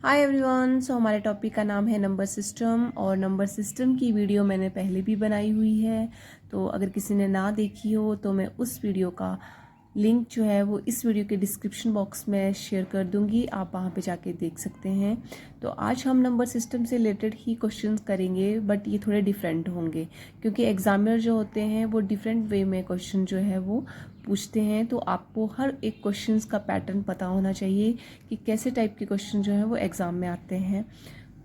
Hi everyone. सो हमारे topic का नाम है नंबर सिस्टम, और नंबर सिस्टम की वीडियो मैंने पहले भी बनाई हुई है। तो अगर किसी ने ना देखी हो तो मैं उस वीडियो का लिंक जो है वो इस वीडियो के डिस्क्रिप्शन बॉक्स में शेयर कर दूंगी, आप वहाँ पे जाके देख सकते हैं। तो आज हम नंबर सिस्टम से रिलेटेड ही क्वेश्चंस करेंगे, बट ये थोड़े डिफरेंट होंगे क्योंकि एग्जामिनर जो होते हैं वो डिफरेंट वे में क्वेश्चन जो है वो पूछते हैं। तो आपको हर एक क्वेश्चंस का पैटर्न पता होना चाहिए कि कैसे टाइप के क्वेश्चन जो है वो एग्ज़ाम में आते हैं।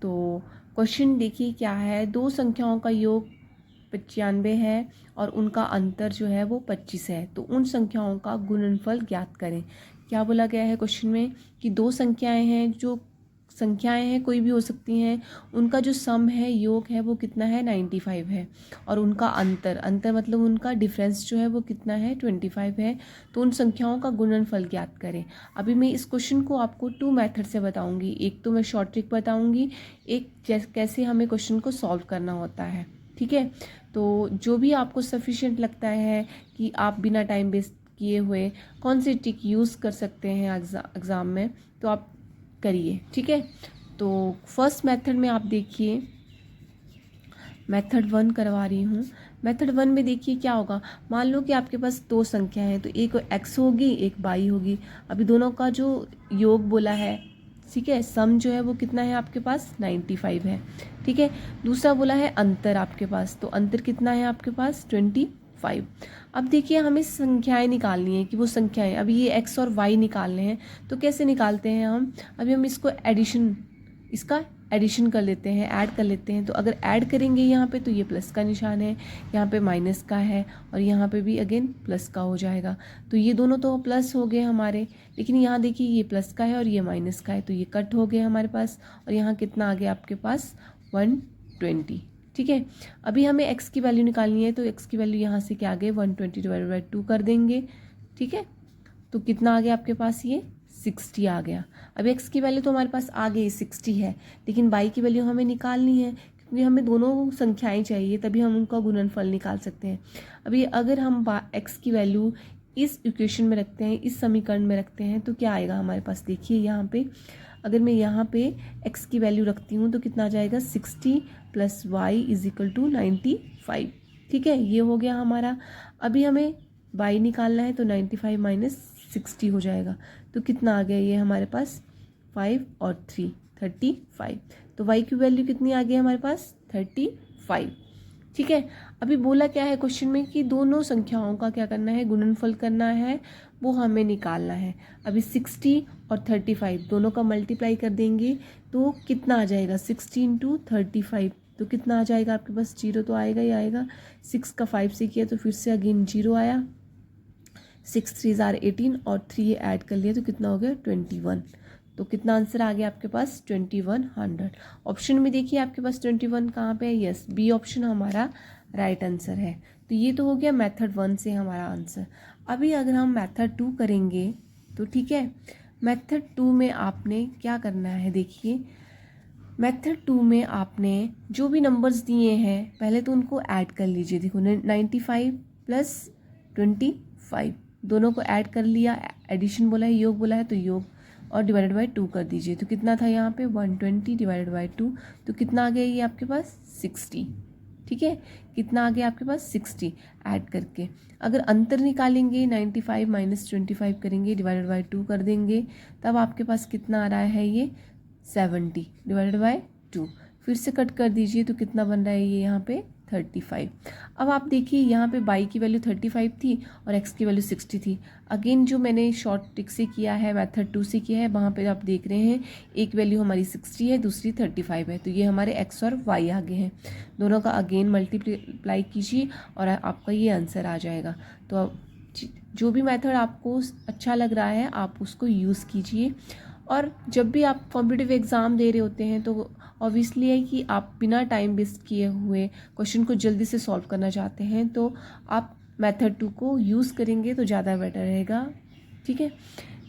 तो क्वेश्चन देखिए क्या है, दो संख्याओं का योग 95 है और उनका अंतर जो है वो 25 है, तो उन संख्याओं का गुणनफल ज्ञात करें। क्या बोला गया है क्वेश्चन में कि दो संख्याएं हैं, जो संख्याएं हैं कोई भी हो सकती हैं, उनका जो सम है, योग है, वो कितना है 95 है, और उनका अंतर अंतर मतलब उनका डिफरेंस जो है वो कितना है 25 है। तो उन संख्याओं का गुणनफल ज्ञात करें। अभी मैं इस क्वेश्चन को आपको 2 मेथड से बताऊंगी, एक तो मैं शॉर्ट ट्रिक बताऊंगी, एक कैसे हमें क्वेश्चन को सॉल्व करना होता है। ठीक है, तो जो भी आपको सफिशिएंट लगता है कि आप बिना टाइम वेस्ट किए हुए कौन सी ट्रिक यूज़ कर सकते हैं एग्ज़ाम में, तो आप करिए। ठीक है, तो फर्स्ट मेथड में आप देखिए, मेथड 1 करवा रही हूँ। मेथड 1 में देखिए क्या होगा, मान लो कि आपके पास दो संख्या है, तो एक x होगी एक y होगी। अभी दोनों का जो योग बोला है, ठीक है, सम जो है वो कितना है आपके पास 95 है। ठीक है, दूसरा बोला है अंतर आपके पास, तो अंतर कितना है आपके पास 25। अब देखिए हमें संख्याएं निकालनी है कि वो संख्याएं, अभी ये x और y निकालने हैं, तो कैसे निकालते हैं हम, अभी हम इसका एडिशन कर लेते हैं, ऐड कर लेते हैं। तो अगर ऐड करेंगे यहाँ पे तो ये प्लस का निशान है, यहाँ पे माइनस का है, और यहाँ पे भी अगेन प्लस का हो जाएगा। तो ये दोनों तो प्लस हो गए हमारे, लेकिन यहाँ देखिए ये प्लस का है और ये माइनस का है, तो ये कट हो गए हमारे पास। और यहाँ कितना आ गया आपके पास 120। ठीक है, अभी हमें x की वैल्यू निकालनी है, तो x की वैल्यू यहाँ से क्या आ गई 120 डिवाइडेड बाई 2 कर देंगे। ठीक है, तो कितना आ गया आपके पास, ये 60 आ गया। अब x की वैल्यू तो हमारे पास आ गई 60 है, लेकिन y की वैल्यू हमें निकालनी है क्योंकि हमें दोनों संख्याएं चाहिए, तभी हम उनका गुणनफल निकाल सकते हैं। अभी अगर हम x की वैल्यू इस इक्वेशन में रखते हैं, इस समीकरण में रखते हैं, तो क्या आएगा हमारे पास, देखिए यहाँ पे अगर मैं यहाँ पे x की वैल्यू रखती हूँ तो कितना आ जाएगा 60 plus Y is equal to 95। ठीक है, ये हो गया हमारा। अभी हमें y निकालना है, तो 95 माइनस 60 हो जाएगा, तो कितना आ गया ये हमारे पास 5 और 3 35। तो y की वैल्यू कितनी आ गई हमारे पास 35। ठीक है, अभी बोला क्या है क्वेश्चन में कि दोनों संख्याओं का क्या करना है, गुणनफल करना है, वो हमें निकालना है। अभी 60 और 35 दोनों का मल्टीप्लाई कर देंगे तो कितना आ जाएगा 60 इंटू 35, तो कितना आ जाएगा आपके पास, जीरो तो आएगा ही आएगा। 6 का 5 से किया तो फिर से अगेन जीरो आया, 6 3 ज़ार 18 और 3 ऐड कर लिया तो कितना हो गया 21। तो कितना आंसर आ गया आपके पास 2100। ऑप्शन में देखिए आपके पास 21 कहाँ पे है, यस बी ऑप्शन हमारा राइट आंसर है। तो ये तो हो गया मेथड 1 से हमारा आंसर। अभी अगर हम मेथड 2 करेंगे तो ठीक है, मेथड 2 में आपने क्या करना है, देखिए मेथड 2 में आपने जो भी नंबर्स दिए हैं पहले तो उनको ऐड कर लीजिए। देखो 95 प्लस 25 दोनों को ऐड कर लिया, एडिशन बोला है, योग बोला है, तो योग और डिवाइडेड बाई 2 कर दीजिए। तो कितना था यहाँ पे 120 डिवाइडेड बाई 2, तो कितना आ गया ये आपके पास 60। ठीक है, कितना आ गया आपके पास 60 ऐड करके। अगर अंतर निकालेंगे 95 माइनस 25 करेंगे, डिवाइडेड बाई 2 कर देंगे, तब आपके पास कितना आ रहा है ये 70 डिवाइडेड बाई 2। फिर से कट कर दीजिए तो कितना बन रहा है ये यहाँ पे 35। अब आप देखिए यहाँ पे y की वैल्यू 35 थी और x की वैल्यू 60 थी। अगेन जो मैंने शॉर्ट ट्रिक से किया है, मेथड 2 से किया है, वहाँ पे आप देख रहे हैं एक वैल्यू हमारी 60 है, दूसरी 35 है, तो ये हमारे x और y आगे हैं। दोनों का अगेन मल्टीप्लाई कीजिए और आपका ये आंसर आ जाएगा। तो अब जो भी मेथड आपको अच्छा लग रहा है आप उसको यूज़ कीजिए। और जब भी आप कॉम्पिटिटिव एग्ज़ाम दे रहे होते हैं तो ऑब्वियसली है कि आप बिना टाइम वेस्ट किए हुए क्वेश्चन को जल्दी से सॉल्व करना चाहते हैं, तो आप मेथड 2 को यूज़ करेंगे तो ज़्यादा बेटर रहेगा। ठीक है,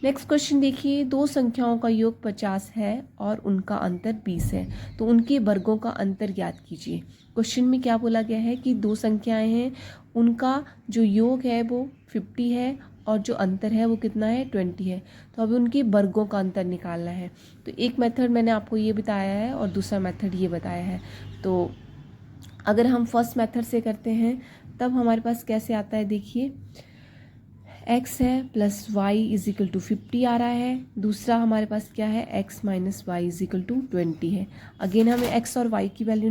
नेक्स्ट क्वेश्चन देखिए, दो संख्याओं का योग 50 है और उनका अंतर 20 है, तो उनके वर्गों का अंतर ज्ञात कीजिए। क्वेश्चन में क्या बोला गया है कि दो संख्याएं हैं, उनका जो योग है वो 50 है और जो अंतर है वो कितना है 20 है। तो अभी उनके वर्गों का अंतर निकालना है। तो एक मेथड मैंने आपको ये बताया है और दूसरा मेथड ये बताया है। तो अगर हम फर्स्ट मेथड से करते हैं तब हमारे पास कैसे आता है, देखिए x है plus Y is equal to 50 आ रहा है। दूसरा हमारे पास क्या है, x minus Y is equal to 20 है। अगेन हमें x और y की वैल्यू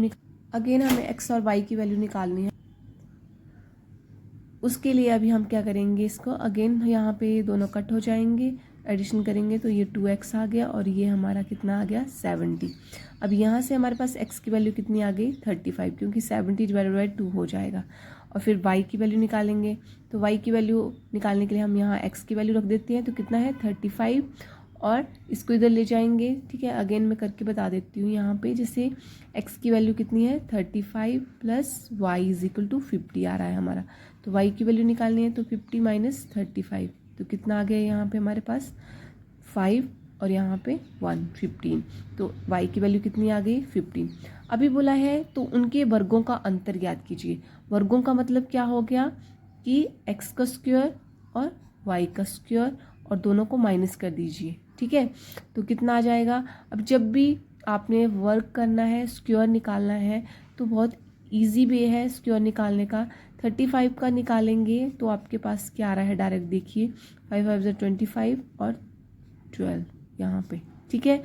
निकालनी है। उसके लिए अभी हम क्या करेंगे, इसको अगेन यहाँ पे दोनों कट हो जाएंगे, एडिशन करेंगे तो ये 2x आ गया और ये हमारा कितना आ गया 70। अब यहाँ से हमारे पास x की वैल्यू कितनी आ गई 35, क्योंकि 70 डिवाइडेड बाई 2 हो जाएगा। और फिर y की वैल्यू निकालेंगे, तो y की वैल्यू निकालने के लिए हम यहाँ x की वैल्यू रख देते हैं, तो कितना है 35 और इसको इधर ले जाएंगे। ठीक है, अगेन मैं करके बता देती हूँ यहाँ पे, जैसे x की वैल्यू कितनी है 35 plus Y is equal to 50 आ रहा है हमारा। तो y की वैल्यू निकालनी है, तो 50 माइनस 35 तो कितना आ गया यहाँ पे हमारे पास 5 और यहाँ पे 1 15। तो y की वैल्यू कितनी आ गई 15। अभी बोला है तो उनके वर्गों का अंतर ज्ञात कीजिए। वर्गों का मतलब क्या हो गया कि x का स्क्वायर और y का स्क्वायर और दोनों को माइनस कर दीजिए। ठीक है, तो कितना आ जाएगा। अब जब भी आपने वर्ग करना है, स्क्वायर निकालना है, तो बहुत इजी वे है स्क्वायर निकालने का। 35 का निकालेंगे तो आपके पास क्या आ रहा है, डायरेक्ट देखिए 5 5 25 और 12 यहाँ पे। ठीक है,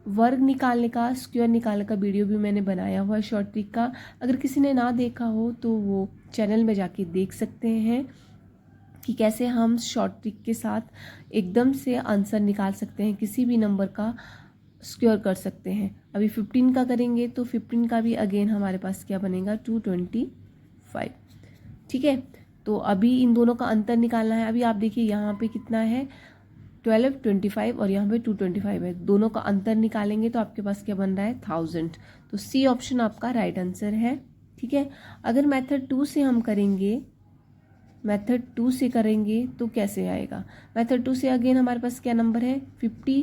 वर्ग निकालने का, स्क्वायर निकालने का वीडियो भी मैंने बनाया हुआ है शॉर्ट ट्रिक का। अगर किसी ने ना देखा हो तो वो चैनल में जाके देख सकते हैं कि कैसे हम शॉर्ट ट्रिक के साथ एकदम से आंसर निकाल सकते हैं, किसी भी नंबर का स्क्वायर कर सकते हैं। अभी 15 का करेंगे तो 15 का भी अगेन हमारे पास क्या बनेगा 225। ठीक है, तो अभी इन दोनों का अंतर निकालना है। अभी आप देखिए यहाँ पे कितना है 12 25 और यहाँ पे 225 है। दोनों का अंतर निकालेंगे तो आपके पास क्या बन रहा है 1000। तो सी ऑप्शन आपका राइट आंसर है। ठीक है, अगर मेथड 2 से हम करेंगे, मेथड 2 से करेंगे तो कैसे आएगा। मेथड 2 से अगेन हमारे पास क्या नंबर है 50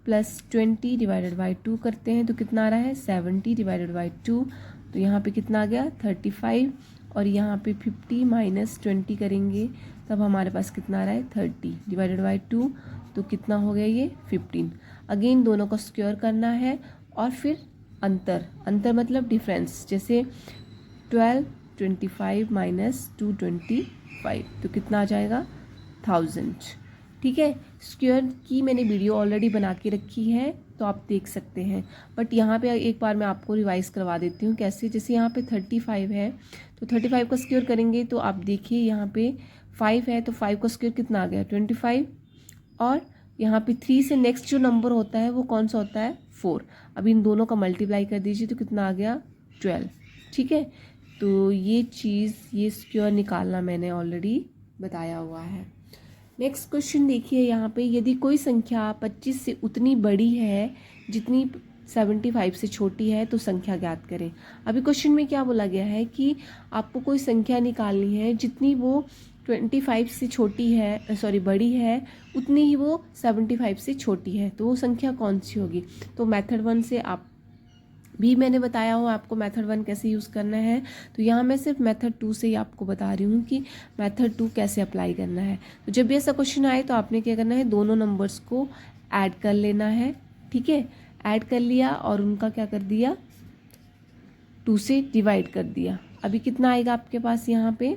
प्लस 20 डिवाइडेड बाई 2 करते हैं तो कितना आ रहा है 70 डिवाइडेड बाई 2। तो यहाँ पे कितना आ गया 35 और यहाँ पे 50 माइनस 20 करेंगे तब हमारे पास कितना आ रहा है 30 डिवाइडेड बाई 2। तो कितना हो गया ये 15। अगेन दोनों को स्क्वायर करना है और फिर अंतर मतलब डिफरेंस, जैसे 12 25 माइनस 225 तो कितना आ जाएगा 1000। ठीक है, स्क्वायर की मैंने वीडियो ऑलरेडी बना के रखी है तो आप देख सकते हैं, बट यहाँ पे एक बार मैं आपको रिवाइज करवा देती हूँ कैसे। जैसे यहाँ पे 35 है तो 35 का स्क्वायर करेंगे तो आप देखिए यहाँ पे 5 है तो 5 का स्क्वायर कितना आ गया 25 और यहाँ पे 3 से नेक्स्ट जो नंबर होता है वो कौन सा होता है 4। अब इन दोनों का मल्टीप्लाई कर दीजिए तो कितना आ गया 12। ठीक है, तो ये चीज़, ये स्क्वायर निकालना मैंने ऑलरेडी बताया हुआ है। नेक्स्ट क्वेश्चन देखिए यहाँ पे, यदि कोई संख्या 25 से उतनी बड़ी है जितनी 75 से छोटी है तो संख्या ज्ञात करें। अभी क्वेश्चन में क्या बोला गया है कि आपको कोई संख्या निकालनी है जितनी वो 25 से छोटी है, सॉरी बड़ी है, उतनी ही वो 75 से छोटी है, तो वो संख्या कौन सी होगी। तो मेथड 1 से आप भी मैंने बताया हो आपको मेथड 1 कैसे यूज़ करना है। तो यहाँ मैं सिर्फ मेथड 2 से ही आपको बता रही हूँ कि मेथड 2 कैसे अप्लाई करना है। तो जब भी ऐसा क्वेश्चन आए तो आपने क्या करना है, दोनों नंबर्स को ऐड कर लेना है। ठीक है, ऐड कर लिया और उनका क्या कर दिया 2 से डिवाइड कर दिया। अभी कितना आएगा आपके पास, यहाँ पे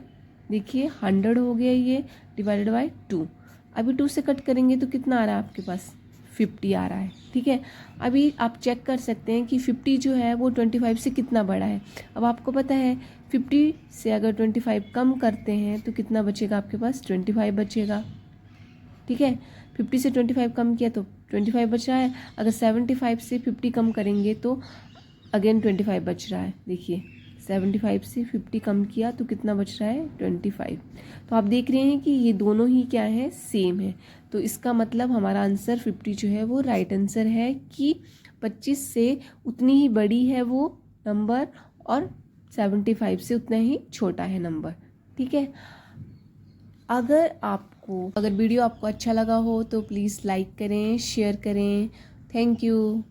देखिए 100 हो गया ये डिवाइडेड बाई 2। अभी 2 से कट करेंगे तो कितना आ रहा है आपके पास 50 आ रहा है। ठीक है, अभी आप चेक कर सकते हैं कि 50 जो है वो 25 से कितना बड़ा है। अब आपको पता है 50 से अगर 25 कम करते हैं तो कितना बचेगा आपके पास 25 बचेगा। ठीक है, 50 से 25 कम किया तो 25 बच रहा है। अगर 75 से 50 कम करेंगे तो अगेन 25 बच रहा है। देखिए 75 से 50 कम किया तो कितना बच रहा है 25। तो आप देख रहे हैं कि ये दोनों ही क्या है सेम है। तो इसका मतलब हमारा आंसर 50 जो है वो राइट आंसर है कि 25 से उतनी ही बड़ी है वो नंबर और 75 से उतना ही छोटा है नंबर। ठीक है, अगर वीडियो आपको अच्छा लगा हो तो प्लीज़ लाइक करें, शेयर करें। Thank you.